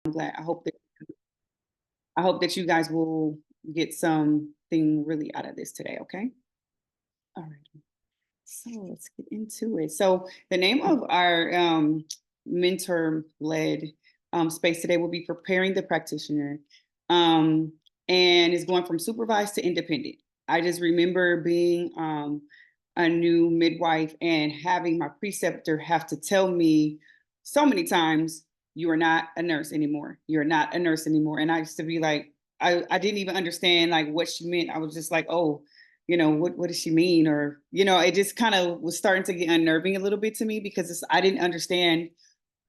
I'm glad. I hope that you guys will get something really out of this today. Okay. All right. So let's get into it. So the name of our mentor-led space today will be preparing the practitioner, um, and is going from supervised to independent. I just remember being a new midwife and having my preceptor have to tell me so many times, "You are not a nurse anymore. You're not a nurse anymore." And I used to be like, I didn't even understand like what she meant. I was just like, "Oh, what does she mean?" Or, it just kind of was starting to get unnerving a little bit to me because I didn't understand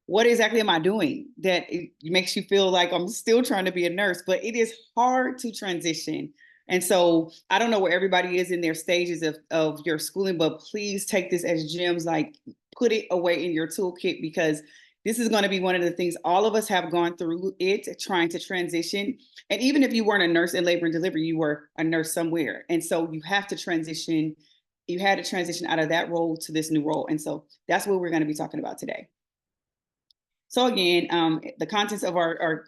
what exactly am I doing that it makes you feel like I'm still trying to be a nurse, but it is hard to transition. And so I don't know where everybody is in their stages of your schooling, but please take this as gems, like put it away in your toolkit because this is going to be one of the things all of us have gone through it, trying to transition. And even if you weren't a nurse in labor and delivery, you were a nurse somewhere. And so you have to transition. You had to transition out of that role to this new role. And so that's what we're going to be talking about today. So again, the contents of our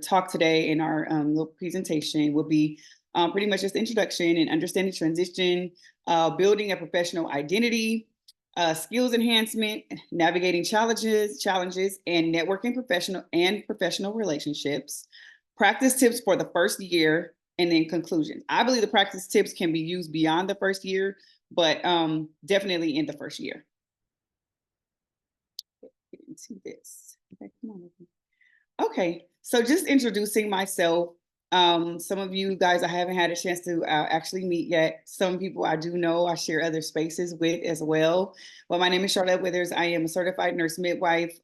talk today in our little presentation will be pretty much just introduction and understanding transition, building a professional identity, skills enhancement, navigating challenges, and networking professional relationships, practice tips for the first year, and then conclusions. I believe the practice tips can be used beyond the first year, but definitely in the first year. Into this. Okay, come on. Okay, so just introducing myself. Some of you guys I haven't had a chance to actually meet yet. Some people I do know I share other spaces with as well. Well, my name is Charlotte Withers. I am a certified nurse midwife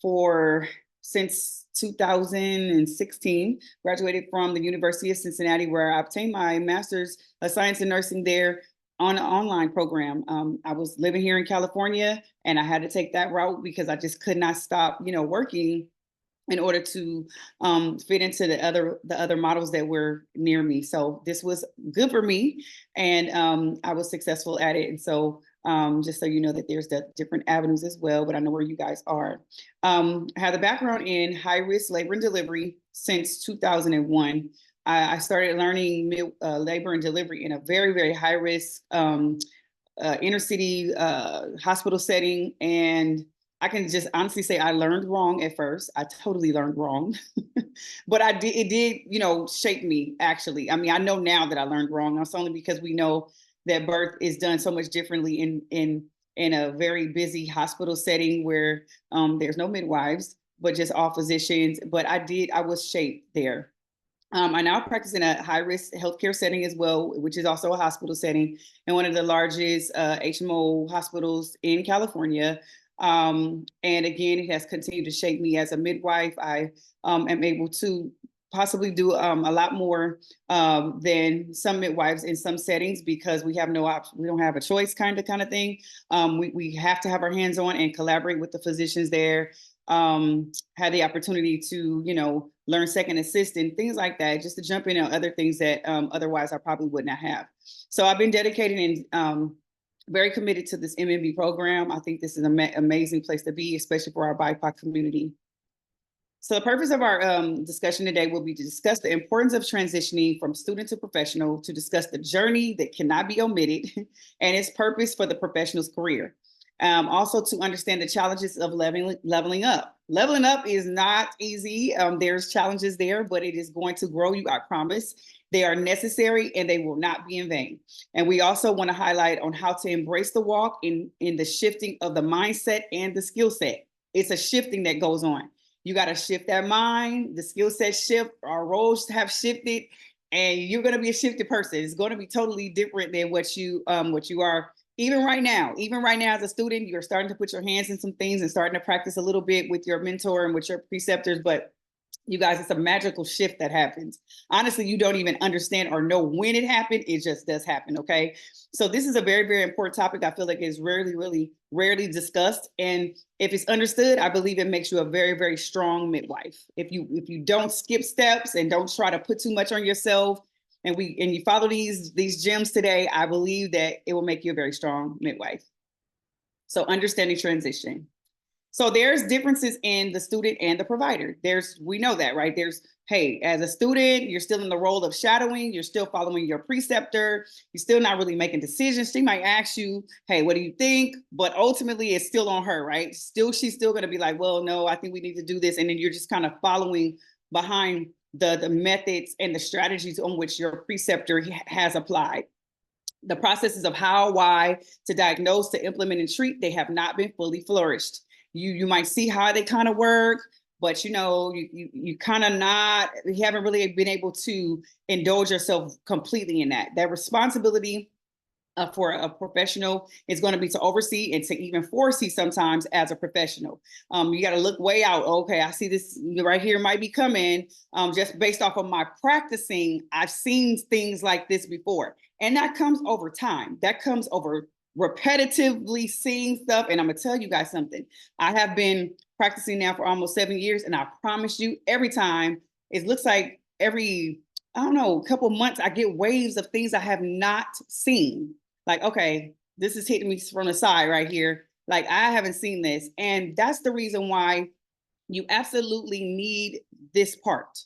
for since 2016. Graduated from the University of Cincinnati, where I obtained my master's of science in nursing there on an online program. I was living here in California and I had to take that route because I just could not stop, working in order to fit into the other models that were near me. So this was good for me, and I was successful at it. And so just so you know that there's the different avenues as well, but I know where you guys are. I have a background in high risk labor and delivery since 2001. I started learning labor and delivery in a very, very high risk inner city hospital setting. And I can just honestly say I learned wrong at first. I totally learned wrong, but it did, shape me actually. I mean, I know now that I learned wrong. That's only because we know that birth is done so much differently in a very busy hospital setting where there's no midwives, but just all physicians. But I was shaped there. I now practice in a high-risk healthcare setting as well, which is also a hospital setting, and one of the largest HMO hospitals in California. And again, it has continued to shape me as a midwife. I am able to possibly do a lot more than some midwives in some settings because we have no option. We don't have a choice kind of thing. We have to have our hands on and collaborate with the physicians there. Had the opportunity to, learn second assist and things like that, just to jump in on other things that otherwise I probably would not have. So I've been dedicated and very committed to this MMB program. I think this is an amazing place to be, especially for our BIPOC community. So the purpose of our discussion today will be to discuss the importance of transitioning from student to professional, to discuss the journey that cannot be omitted and its purpose for the professional's career. Also to understand the challenges of leveling up. Leveling up is not easy. There's challenges there, but it is going to grow you, I promise. They are necessary and they will not be in vain. And we also want to highlight on how to embrace the walk in the shifting of the mindset and the skill set. It's a shifting that goes on. You got to shift that mind, the skill set shift, our roles have shifted, and you're going to be a shifted person. It's going to be totally different than what you are. Even right now as a student, you're starting to put your hands in some things and starting to practice a little bit with your mentor and with your preceptors, but you guys, it's a magical shift that happens. Honestly, you don't even understand or know when it happened. It just does happen, okay? So this is a very, very important topic. I feel like it's rarely discussed. And if it's understood, I believe it makes you a very, very strong midwife. If you don't skip steps and don't try to put too much on yourself, and you follow these gems today, I believe that it will make you a very strong midwife. So understanding transition. So there's differences in the student and the provider. We know that, right? Hey, as a student, you're still in the role of shadowing, you're still following your preceptor, you're still not really making decisions. She might ask you, hey, what do you think? But ultimately it's still on her, right? She's still gonna be like, well, no, I think we need to do this. And then you're just kind of following behind the methods and the strategies on which your preceptor has applied. The processes of how, why, to diagnose, to implement, and treat, they have not been fully flourished. You might see how they kind of work, but you kind of you haven't really been able to indulge yourself completely in that. That responsibility for a professional is going to be to oversee and to even foresee sometimes as a professional. You got to look way out. Okay, I see this right here might be coming. Just based off of my practicing, I've seen things like this before. And that comes over time. That comes over repetitively seeing stuff. And I'm going to tell you guys something. I have been practicing now for almost 7 years. And I promise you, every time, it looks like every, I don't know, a couple months, I get waves of things I have not seen. Like, okay, this is hitting me from the side right here. Like, I haven't seen this. And that's the reason why you absolutely need this part.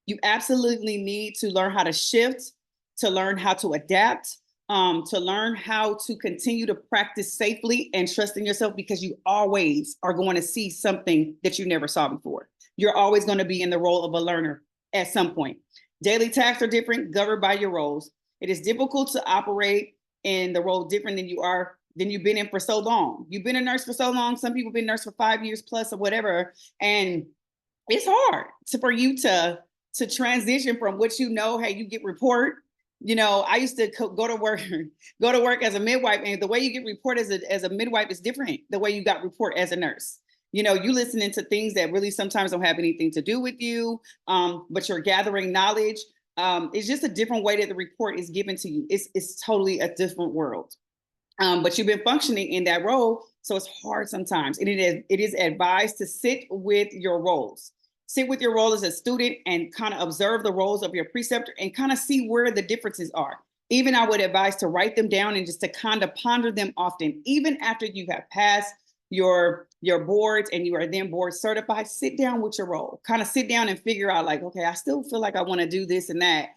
You absolutely need to learn how to shift, to learn how to adapt, to learn how to continue to practice safely and trust in yourself, because you always are going to see something that you never saw before. You're always going to be in the role of a learner at some point. Daily tasks are different, governed by your roles. It is difficult to operate in the role different than you've been in for so long. You've been a nurse for so long. Some people have been nurse for 5 years plus or whatever. And it's hard for you to transition from what hey, you get report. I used to go to work as a midwife, and the way you get report as a midwife is different the way you got report as a nurse. You listening to things that really sometimes don't have anything to do with you, but you're gathering knowledge. It's just a different way that the report is given to you. It's totally a different world. But you've been functioning in that role, so it's hard sometimes. And it is advised to sit with your roles. Sit with your role as a student and kind of observe the roles of your preceptor and kind of see where the differences are. Even I would advise to write them down and just to kind of ponder them often. Even after you have passed your boards and you are then board certified, sit down with your role. Kind of sit down and figure out like, okay, I still feel like I want to do this and that.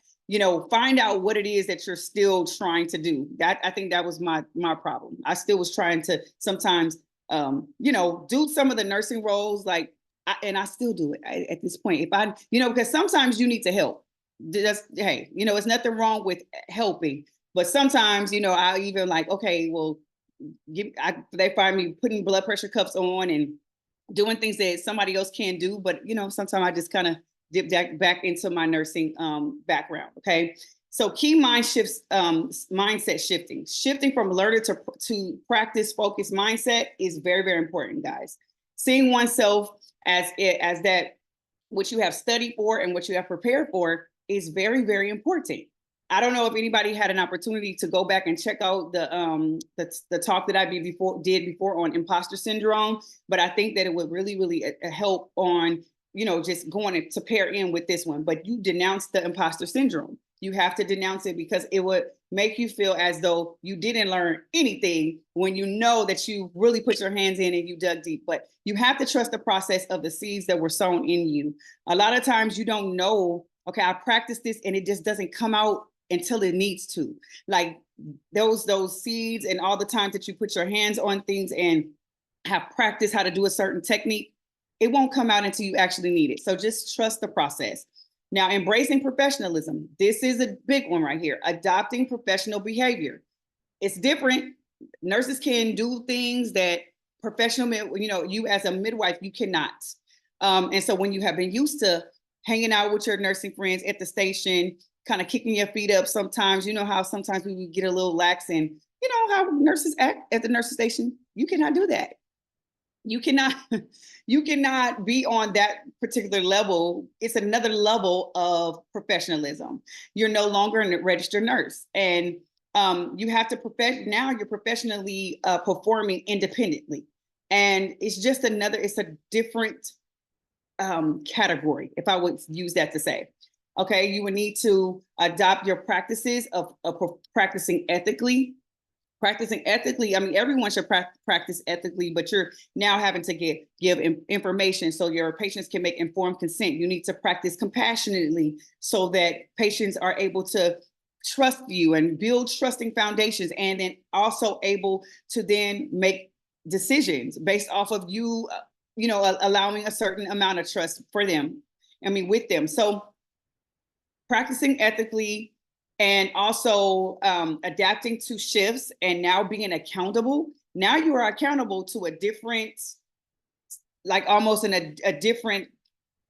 Find out what it is that you're still trying to do. I think that was my problem. I still was trying to sometimes, do some of the nursing roles, like, and I still do it at this point. If I, because sometimes you need to help. Hey, it's nothing wrong with helping, but sometimes, I even like, okay, well, they find me putting blood pressure cuffs on and doing things that somebody else can do. But, sometimes I just kind of dip back into my nursing background. Okay. So key mindset shifting from learner to practice focused mindset is very, very important, guys. Seeing oneself as that what you have studied for and what you have prepared for is very, very important. I don't know if anybody had an opportunity to go back and check out the talk that I did before on imposter syndrome, but I think that it would really, really help on just going to pair in with this one. But you denounce the imposter syndrome. You have to denounce it because it would make you feel as though you didn't learn anything when you know that you really put your hands in and you dug deep. But you have to trust the process of the seeds that were sown in you. A lot of times you don't know, okay, I practiced this and it just doesn't come out until it needs to. Like those seeds and all the times that you put your hands on things and have practiced how to do a certain technique, it won't come out until you actually need it. So just trust the process. Now, embracing professionalism. This is a big one right here. Adopting professional behavior. It's different. Nurses can do things that you as a midwife, you cannot. And so when you have been used to hanging out with your nursing friends at the station, kind of kicking your feet up sometimes, how sometimes we would get a little lax, and how nurses act at the nursing station, you cannot do that. You cannot be on that particular level. It's another level of professionalism. You're no longer a registered nurse, and you have to now you're professionally performing independently, and it's a different category, if I would use that to say. Okay, you would need to adopt your practices of practicing ethically, Practicing ethically, I mean, everyone should practice ethically, but you're now having to give information so your patients can make informed consent. You need to practice compassionately so that patients are able to trust you and build trusting foundations, and then also able to then make decisions based off of you, allowing a certain amount of trust for them. I mean, with them. So practicing ethically, and also adapting to shifts, and now being accountable. Now you are accountable to a different, like almost in a different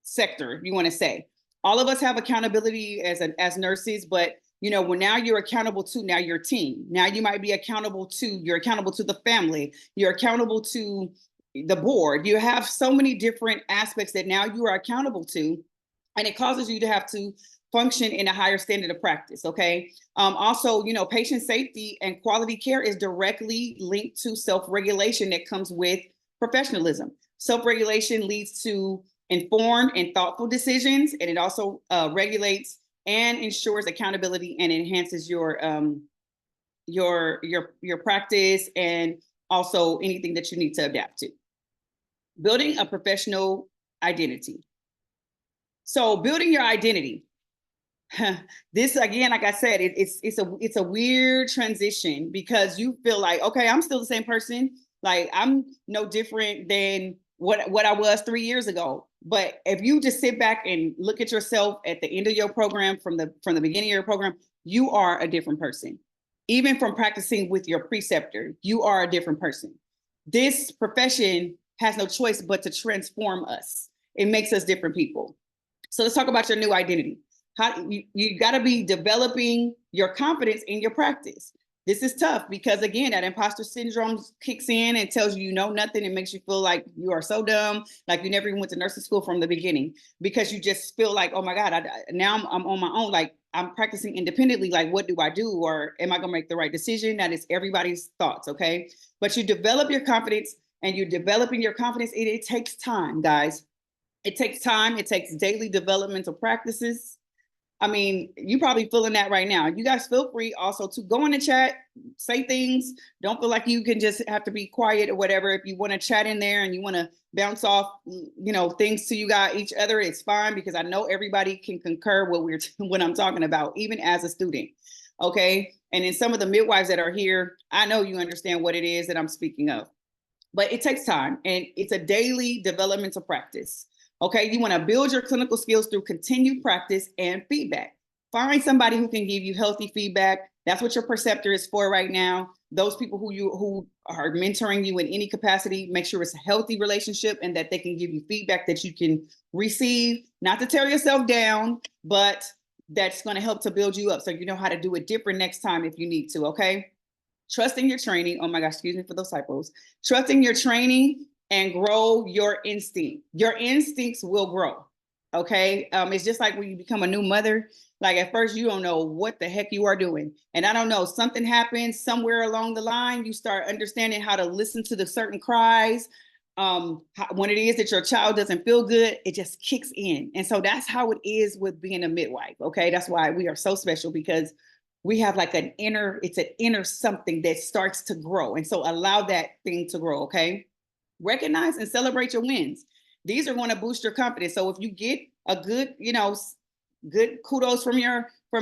sector, if you want to say. All of us have accountability as nurses, but when now you're accountable to now your team. Now you might be accountable to, you're accountable to the family, you're accountable to the board. You have so many different aspects that now you are accountable to, and it causes you to have to function in a higher standard of practice. Okay. Also, patient safety and quality care is directly linked to self-regulation that comes with professionalism. Self-regulation leads to informed and thoughtful decisions, and it also regulates and ensures accountability and enhances your practice, and also anything that you need to adapt to. Building a professional identity. So building your identity. This again, like I said, it's a weird transition, because you feel like, okay, I'm still the same person. Like I'm no different than what I was 3 years ago. But if you just sit back and look at yourself at the end of your program, from the beginning of your program, you are a different person. Even from practicing with your preceptor, you are a different person. This profession has no choice but to transform us. It makes us different people. So let's talk about your new identity. How you got to be developing your confidence in your practice. This is tough because, again, that imposter syndrome kicks in and tells you know nothing. It makes you feel like you are so dumb, like you never even went to nursing school from the beginning, because you just feel like, oh my God, now I'm on my own. Like I'm practicing independently. Like, what do I do? Or am I going to make the right decision? That is everybody's thoughts. Okay. But you develop your confidence, and you're developing your confidence. It takes time, guys. It takes time. It takes daily developmental practices. I mean, you probably feeling that right now. You guys feel free also to go in the chat, say things. Don't feel like you can just have to be quiet or whatever. If you want to chat in there and you want to bounce off, things to you guys, each other, it's fine, because I know everybody can concur what I'm talking about, even as a student. Okay. And then some of the midwives that are here, I know you understand what it is that I'm speaking of, but it takes time, and it's a daily developmental practice. Okay, you want to build your clinical skills through continued practice and feedback. Find somebody who can give you healthy feedback. That's what your preceptor is for right now. Those people who are mentoring you in any capacity, make sure it's a healthy relationship and that they can give you feedback that you can receive, not to tear yourself down, but that's going to help to build you up so you know how to do it different next time if you need to. Okay. Trusting your training. Oh my gosh, excuse me for those typos. Trusting your training and grow your instinct. Your instincts will grow. Okay. It's just like when you become a new mother. Like at first, you don't know what the heck you are doing. And I don't know, something happens somewhere along the line. You start understanding how to listen to the certain cries. When it is that your child doesn't feel good, it just kicks in. And so that's how it is with being a midwife. Okay. That's why we are so special, because we have like an inner something that starts to grow. And so allow that thing to grow. Okay. Recognize and celebrate your wins. These are going to boost your confidence. So if you get a good, good kudos from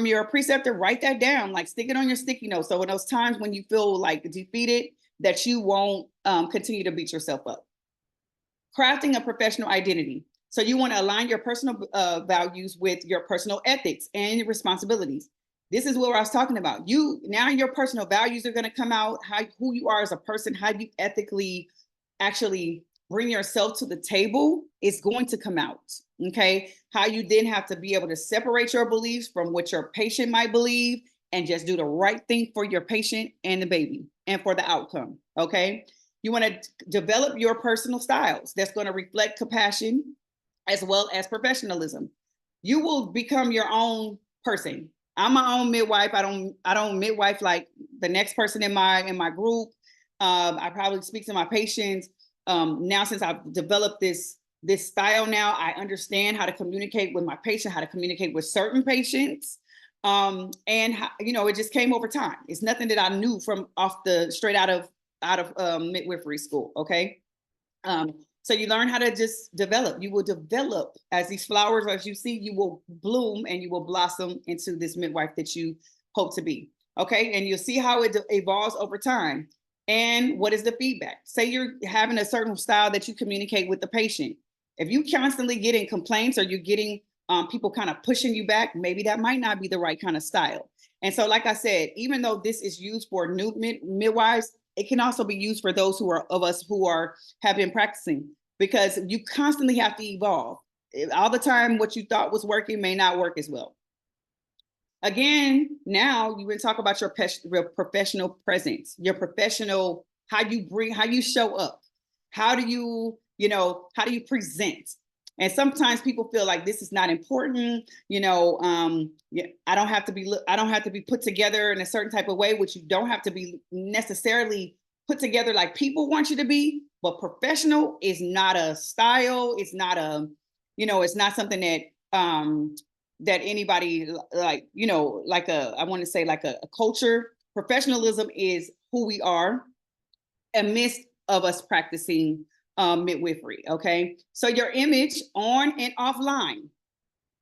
your preceptor, write that down, like stick it on your sticky note. So in those times when you feel like defeated, that you won't continue to beat yourself up. Crafting a professional identity. So you want to align your personal values with your personal ethics and your responsibilities. This is what I was talking about. Now your personal values are going to come out, who you are as a person, how you ethically actually bring yourself to the table is going to come out. Okay. How you then have to be able to separate your beliefs from what your patient might believe, and just do the right thing for your patient and the baby and for the outcome. Okay. You want to develop your personal styles that's going to reflect compassion as well as professionalism. You will become your own person. I'm my own midwife. I don't midwife like the next person in my group. I probably speak to my patients. Now, since I've developed this style, now I understand how to communicate with my patient, how to communicate with certain patients. And you know, it just came over time. It's nothing that I knew from off the straight out of midwifery school. Okay. So you learn how to just develop. You will develop as these flowers, as you see, you will bloom and you will blossom into this midwife that you hope to be. Okay. And you'll see how it evolves over time. And what is the feedback? Say you're having a certain style that you communicate with the patient. If you constantly getting complaints or you're getting people kind of pushing you back, maybe that might not be the right kind of style. And so, like I said, even though this is used for new midwives, it can also be used for those who are of us who are have been practicing, because you constantly have to evolve. All the time, what you thought was working may not work as well. Again, now you can talk about your professional presence, your professional, how you show up, how do you, how do you present? And sometimes people feel like this is not important, I don't have to be put together in a certain type of way, which you don't have to be necessarily put together like people want you to be. But professional is not a style. It's not it's not something that anybody I want to say like a culture. Professionalism is who we are amidst of us practicing midwifery. Okay. So your image on and offline.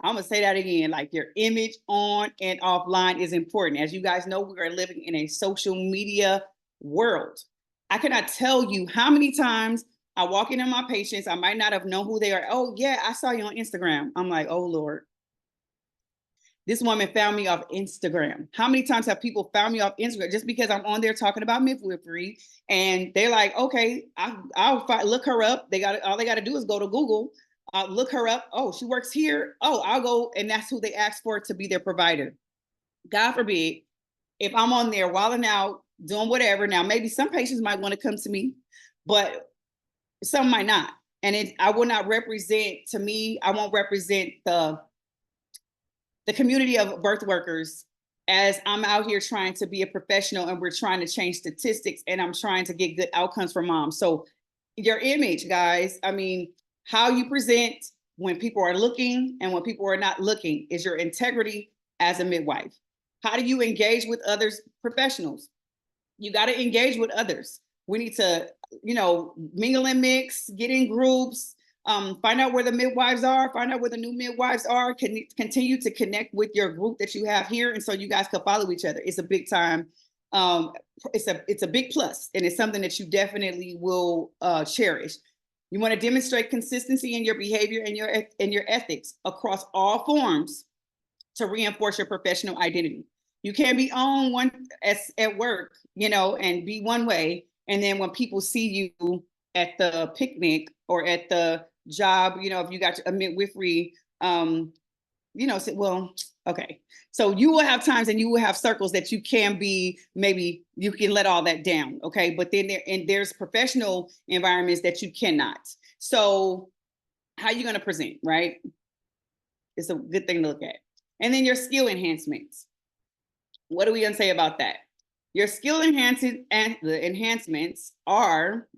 I'm gonna say that again, like your image on and offline is important. As you guys know, we are living in a social media world. I cannot tell you how many times I walk into my patients, I might not have known who they are. Oh yeah, I saw you on Instagram. I'm like, oh Lord. This woman found me off Instagram. How many times have people found me off Instagram just because I'm on there talking about midwifery? And they're like, okay, I'll look her up. All they got to do is go to Google, look her up. Oh, she works here. Oh, I'll go. And that's who they ask for to be their provider. God forbid, if I'm on there wilding out, doing whatever. Now, maybe some patients might want to come to me, but some might not. And I will not represent, to me, I won't represent the community of birth workers as I'm out here trying to be a professional and we're trying to change statistics and I'm trying to get good outcomes for moms. So your image, guys, I mean, how you present when people are looking and when people are not looking is your integrity as a midwife. How do you engage with others professionals? You got to engage with others. We need to, mingle and mix, get in groups, find out where the midwives are, find out where the new midwives are, continue to connect with your group that you have here. And so you guys can follow each other. It's a big time. It's a big plus, and it's something that you definitely will cherish. You want to demonstrate consistency in your behavior and your ethics across all forms to reinforce your professional identity. You can't be on one at work, and be one way. And then when people see you at the picnic or at the job, if you got a midwifery, say, well, okay. So you will have times and you will have circles that you can be, maybe you can let all that down. Okay. But then there's professional environments that you cannot. So how are you going to present, right? It's a good thing to look at. And then your skill enhancements. What are we going to say about that? Your skill enhancements are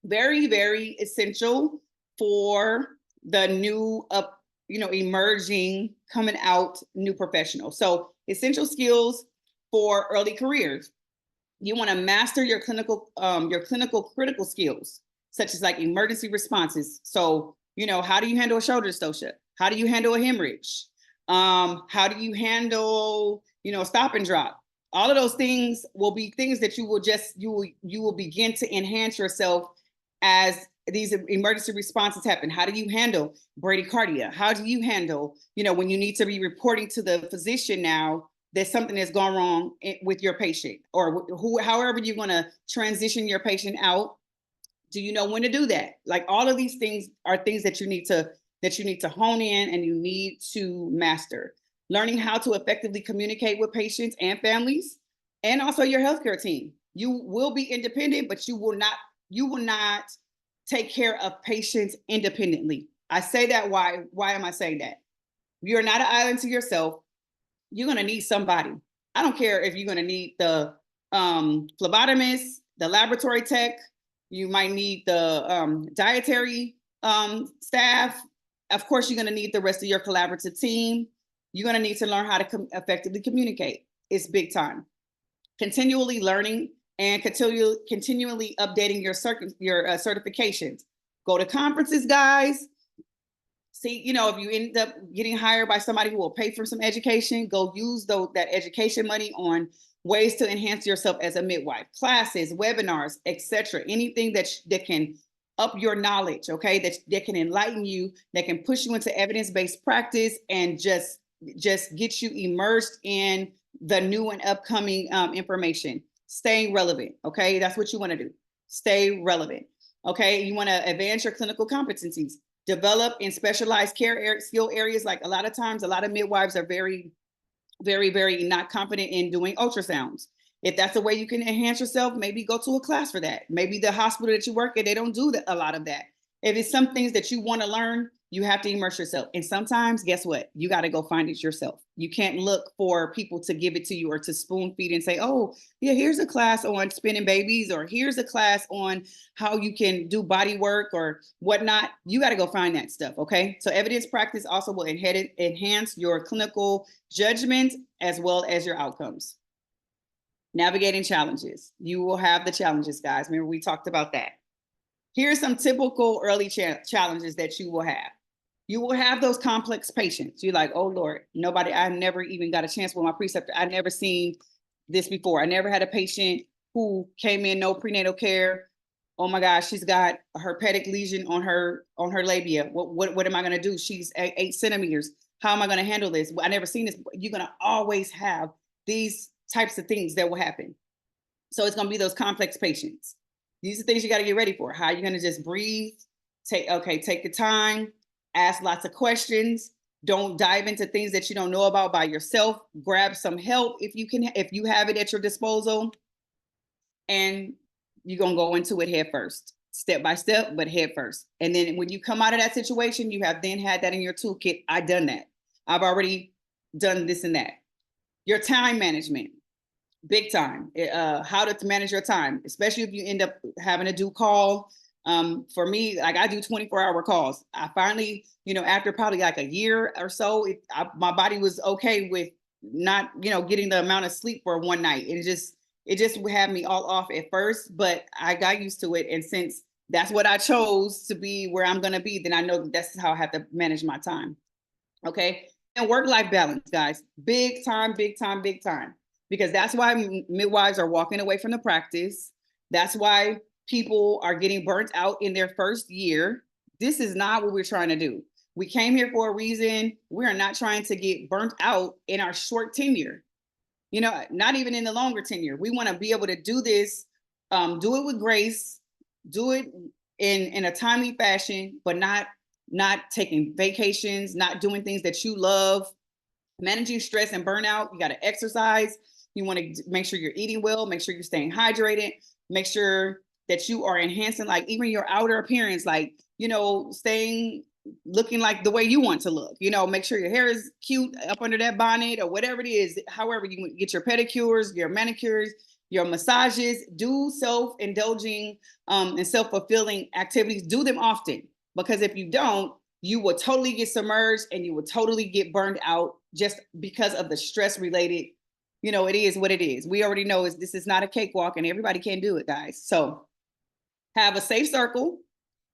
very, very essential for the new emerging, coming out new professional. So essential skills for early careers. You want to master your clinical critical skills, such as like emergency responses. So, how do you handle a shoulder dystocia? How do you handle a hemorrhage? How do you handle, stop and drop? All of those things will be things that you will begin to enhance yourself as these emergency responses happen. How do you handle bradycardia? How do you handle, when you need to be reporting to the physician now that something has gone wrong with your patient, or however you're going to transition your patient out? Do you know when to do that? Like, all of these things are things that you need to hone in and you need to master. Learning how to effectively communicate with patients and families, and also your healthcare team. You will be independent, but you will not take care of patients independently. I say that, why am I saying that? You're not an island to yourself. You're going to need somebody. I don't care if you're going to need the phlebotomist, the laboratory tech, you might need the dietary staff. Of course, you're going to need the rest of your collaborative team. You're going to need to learn how to effectively communicate. It's big time. Continually learning and continually updating your certifications. Go to conferences, guys. See, you know, if you end up getting hired by somebody who will pay for some education, go use that education money on ways to enhance yourself as a midwife, classes, webinars, etc. Anything that can up your knowledge, okay, that can enlighten you, that can push you into evidence-based practice and just get you immersed in the new and upcoming information. Staying relevant, okay? That's what you want to do. Stay relevant, okay? You want to advance your clinical competencies. Develop in specialized care skill areas. Like a lot of times, a lot of midwives are very, very, very not confident in doing ultrasounds. If that's a way you can enhance yourself, maybe go to a class for that. Maybe the hospital that you work at, they don't do a lot of that. If it's some things that you want to learn, you have to immerse yourself. And sometimes, guess what? You got to go find it yourself. You can't look for people to give it to you or to spoon feed and say, oh, yeah, here's a class on spinning babies, or here's a class on how you can do body work or whatnot. You got to go find that stuff, okay? So evidence practice also will enhance your clinical judgment as well as your outcomes. Navigating challenges. You will have the challenges, guys. Remember, we talked about that. Here's some typical early challenges that you will have. You will have those complex patients. You're like, oh Lord, I never even got a chance with my preceptor. I never seen this before. I never had a patient who came in, no prenatal care. Oh my gosh, she's got a herpetic lesion on her labia. What am I gonna do? She's 8 centimeters. How am I gonna handle this? I never seen this. You're gonna always have these types of things that will happen. So it's gonna be those complex patients. These are things you got to get ready for. How are you going to just breathe? Take the time, ask lots of questions. Don't dive into things that you don't know about by yourself. Grab some help if you have it at your disposal. And you're going to go into it head first, step by step, but head first. And then when you come out of that situation, you have then had that in your toolkit. I've done that. I've already done this and that. Your time management. Big time. How to manage your time, especially if you end up having to do call. For me, like I do 24-hour calls. I finally, after probably like a year or so, my body was okay with not, getting the amount of sleep for one night. It just had me all off at first, but I got used to it. And since that's what I chose to be where I'm going to be, then I know that's how I have to manage my time. Okay. And work-life balance, guys, big time, big time, big time. Because that's why midwives are walking away from the practice. That's why people are getting burnt out in their first year. This is not what we're trying to do. We came here for a reason. We are not trying to get burnt out in our short tenure. Not even in the longer tenure. We want to be able to do this, do it with grace, do it in a timely fashion, but not taking vacations, not doing things that you love, managing stress and burnout. You got to exercise. You want to make sure you're eating well, make sure you're staying hydrated, make sure that you are enhancing, like even your outer appearance, like, staying looking like the way you want to look, make sure your hair is cute up under that bonnet or whatever it is. However, you get your pedicures, your manicures, your massages, do self-indulging and self-fulfilling activities. Do them often, because if you don't, you will totally get submerged and you will totally get burned out just because of the stress related. It is what it is. We already know this is not a cakewalk and everybody can do it, guys. So have a safe circle,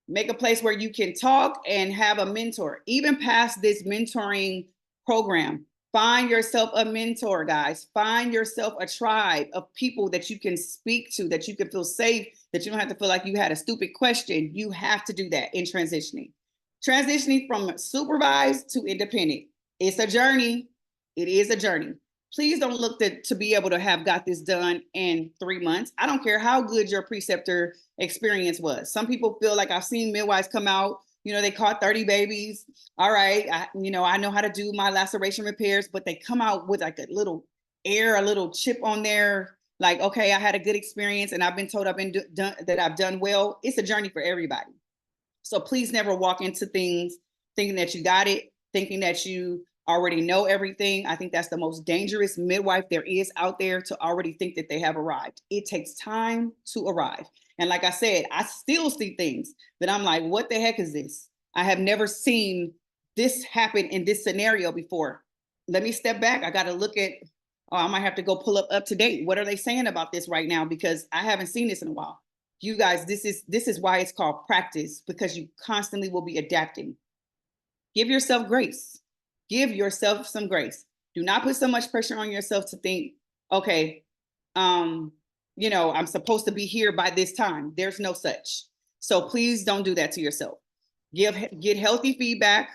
make a place where you can talk and have a mentor. Even past this mentoring program, find yourself a mentor, guys. Find yourself a tribe of people that you can speak to, that you can feel safe, that you don't have to feel like you had a stupid question. You have to do that in transitioning. Transitioning from supervised to independent. It's a journey. It is a journey. Please don't look to be able to have got this done in 3 months. I don't care how good your preceptor experience was. Some people feel like I've seen midwives come out, they caught 30 babies. All right. I know how to do my laceration repairs, but they come out with like a little chip on there. Like, okay, I had a good experience and I've been told that I've done well. It's a journey for everybody. So please never walk into things thinking that you got it, thinking that you already know everything. I think that's the most dangerous midwife there is out there, to already think that they have arrived. It takes time to arrive. And like I said, I still see things that I'm like, what the heck is this? I have never seen this happen in this scenario before. let me step back. I got to look at, oh, I might have to go pull up to date. What are they saying about this right now? Because I haven't seen this in a while. You guys, this is why it's called practice, because you constantly will be adapting. Give yourself grace. Give yourself some grace. Do not put so much pressure on yourself to think, okay, I'm supposed to be here by this time. There's no such. So please don't do that to yourself. Get healthy feedback.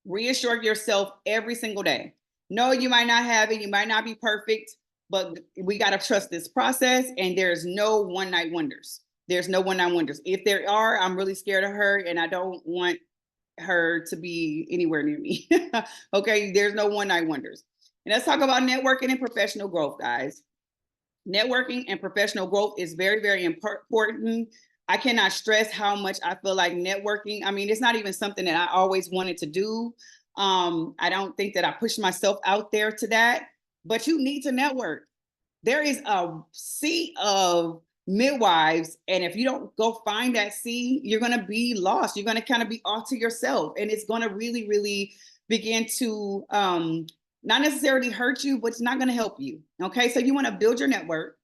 Reassure yourself every single day. No, you might not have it. You might not be perfect, but we got to trust this process. And there's no one night wonders. There's no one night wonders. If there are, I'm really scared of her and I don't want her to be anywhere near me. Okay, there's no one night wonders. And let's talk about networking and professional growth, guys. Networking and professional growth is very, very important. I cannot stress how much I feel like networking. I mean, it's not even something that I always wanted to do. I don't think that I pushed myself out there to that, but you need to network. There is a sea of midwives, and if you don't go find that sea, you're going to be lost. You're going to kind of be off to yourself, and it's going to really, really begin to not necessarily hurt you, but it's not going to help you. Okay, so you want to build your network.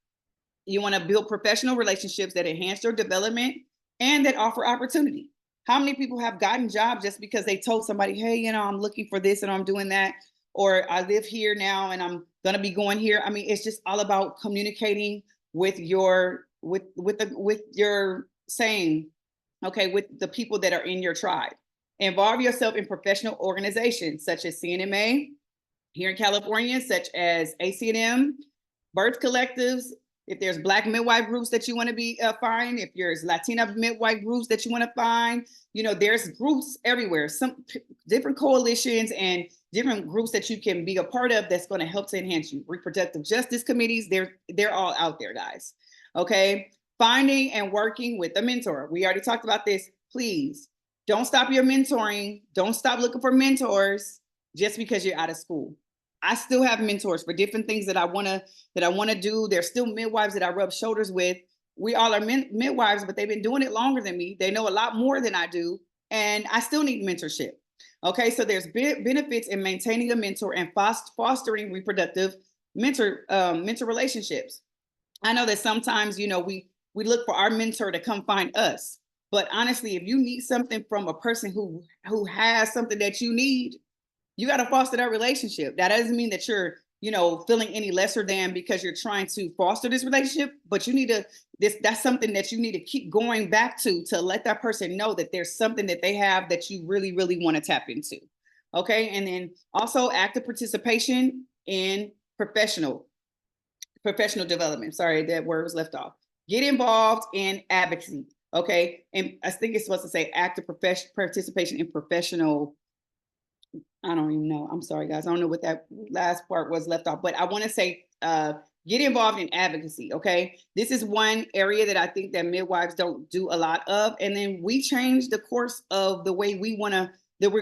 You want to build professional relationships that enhance your development and that offer opportunity. How many people have gotten jobs just because they told somebody, hey, I'm looking for this and I'm doing that, or I live here now and I'm going to be going here. I mean, it's just all about communicating with your saying, okay, with the people that are in your tribe. Involve yourself in professional organizations such as CNMA here in California, such as ACNM, birth collectives. If there's Black midwife groups that you want to be find, if there's Latina midwife groups that you want to find, there's groups everywhere, some different coalitions and different groups that you can be a part of that's going to help to enhance you. Reproductive justice committees, they're all out there, guys. Okay, finding and working with a mentor. We already talked about this. Please don't stop your mentoring. Don't stop looking for mentors just because you're out of school. I still have mentors for different things that I want to do. There's still midwives that I rub shoulders with. We all are midwives, but they've been doing it longer than me. They know a lot more than I do, and I still need mentorship. Okay, so there's benefits in maintaining a mentor and fostering reproductive mentor relationships. I know that sometimes, we look for our mentor to come find us, but honestly, if you need something from a person who has something that you need, you got to foster that relationship. That doesn't mean that you're, feeling any lesser than because you're trying to foster this relationship, but you need to, that's something that you need to keep going back to let that person know that there's something that they have that you really, really want to tap into. Okay. And then also active participation in professional development. Sorry, that word was left off. Get involved in advocacy. Okay. And I think it's supposed to say active participation in professional. I don't even know. I'm sorry, guys. I don't know what that last part was left off, but I want to say get involved in advocacy. Okay. This is one area that I think that midwives don't do a lot of. And then we change the course of the way we're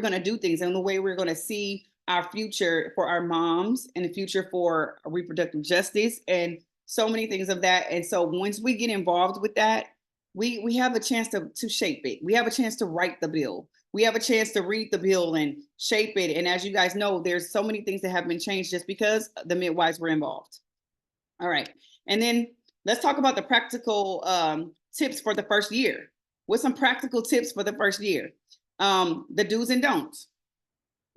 going to do things and the way we're going to see our future for our moms and the future for reproductive justice and so many things of that. And so once we get involved with that, we have a chance to shape it. We have a chance to write the bill. We have a chance to read the bill and shape it. And as you guys know, there's so many things that have been changed just because the midwives were involved. All right. And then let's talk about the practical tips for the first year. What's some practical tips for the first year? The do's and don'ts.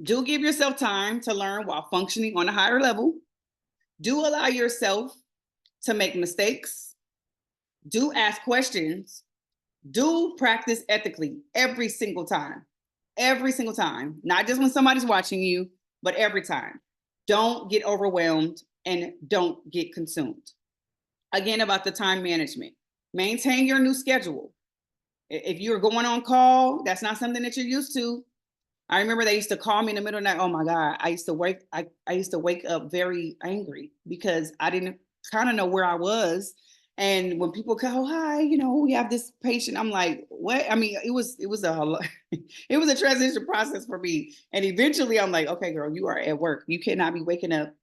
Do give yourself time to learn while functioning on a higher level. Do allow yourself to make mistakes. Do ask questions. Do practice ethically every single time, not just when somebody's watching you, but every time. Don't get overwhelmed and don't get consumed. Again, about the time management, maintain your new schedule. If you're going on call, that's not something that you're used to. I remember they used to call me in the middle of the night. Oh my God, I used to wake up very angry because I didn't kind of know where I was. And when people go, hi, we have this patient, I'm like, what? I mean, it was a transition process for me. And eventually I'm like, okay, girl, you are at work. You cannot be waking up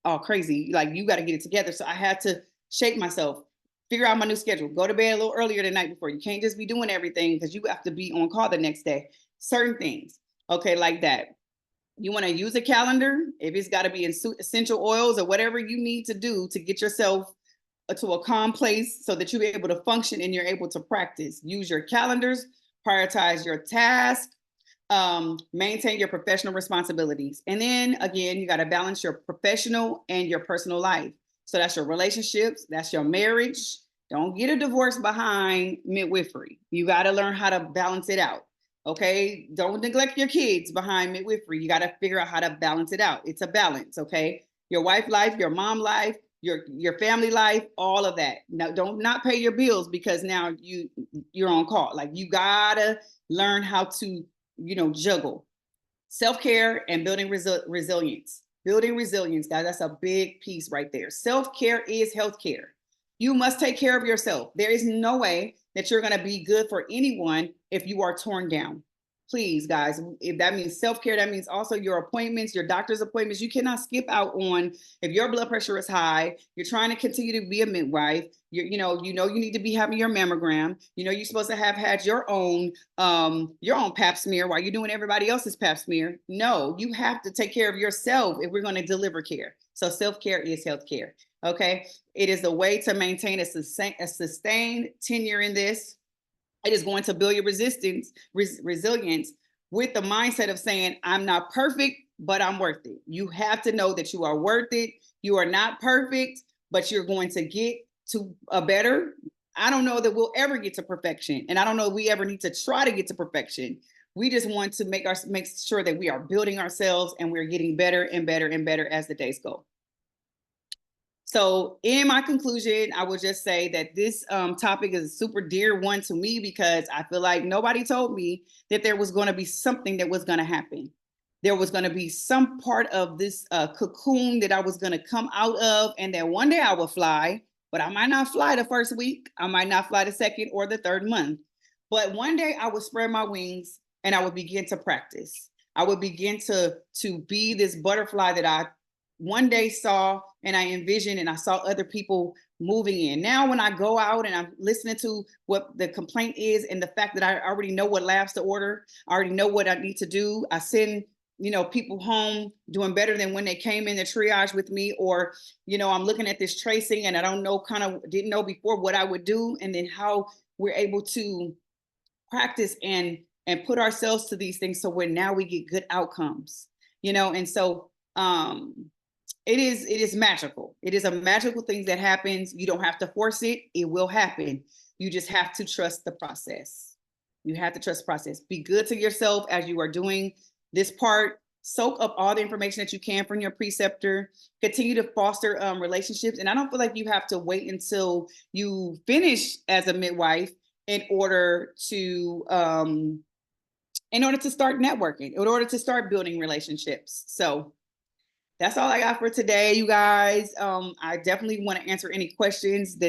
all crazy. Like, you got to get it together. So I had to shape myself, figure out my new schedule, go to bed a little earlier the night before. You can't just be doing everything because you have to be on call the next day. Certain things. Okay, like that. You want to use a calendar if it's got to be in essential oils or whatever you need to do to get yourself to a calm place so that you're able to function and you're able to practice. Use your calendars, prioritize your task, maintain your professional responsibilities. And then again, you got to balance your professional and your personal life. So that's your relationships, that's your marriage. Don't get a divorce behind midwifery. You got to learn how to balance it out. Okay. Don't neglect your kids behind midwifery. You got to figure out how to balance it out. It's a balance. Okay. Your wife life, your mom life, your family life, all of that. Now, don't not pay your bills because now you're on call. Like you gotta learn how to juggle self-care and building resilience. Building resilience, guys, that's a big piece right there. Self-care is healthcare. You must take care of yourself. There is no way that you're going to be good for anyone if you are torn down. Please, guys, if that means self-care, that means also your appointments, your doctor's appointments. You cannot skip out on if your blood pressure is high, you're trying to continue to be a midwife, you you need to be having your mammogram, you're supposed to have had your own pap smear while you're doing everybody else's pap smear. No, you have to take care of yourself if we're going to deliver care. So self-care is healthcare. Okay. It is a way to maintain a sustained tenure in this. It is going to build your resilience with the mindset of saying, I'm not perfect, but I'm worth it. You have to know that you are worth it. You are not perfect, but you're going to get to a better. I don't know that we'll ever get to perfection. And I don't know if we ever need to try to get to perfection. We just want to make sure that we are building ourselves and we're getting better and better and better as the days go. So in my conclusion, I would just say that this topic is a super dear one to me because I feel like nobody told me that there was going to be something that was going to happen. There was going to be some part of this cocoon that I was going to come out of, and that one day I would fly, but I might not fly the first week. I might not fly the second or the third month. But one day I would spread my wings and I would begin to practice. I would begin to be this butterfly that I one day saw and I envisioned and I saw other people moving in. Now, when I go out and I'm listening to what the complaint is and the fact that I already know what labs to order, I already know what I need to do. I send, people home doing better than when they came in the triage with me, or, I'm looking at this tracing and I don't know, didn't know before what I would do. And then how we're able to practice and put ourselves to these things. So now we get good outcomes, and so, it is magical. It is a magical thing that happens. You don't have to force it. It will happen. You just have to trust the process. You have to trust the process. Be good to yourself as you are doing this part. Soak up all the information that you can from your preceptor. Continue to foster relationships. And I don't feel like you have to wait until you finish as a midwife in order to start networking, in order to start building relationships. So that's all I got for today, you guys. I definitely want to answer any questions that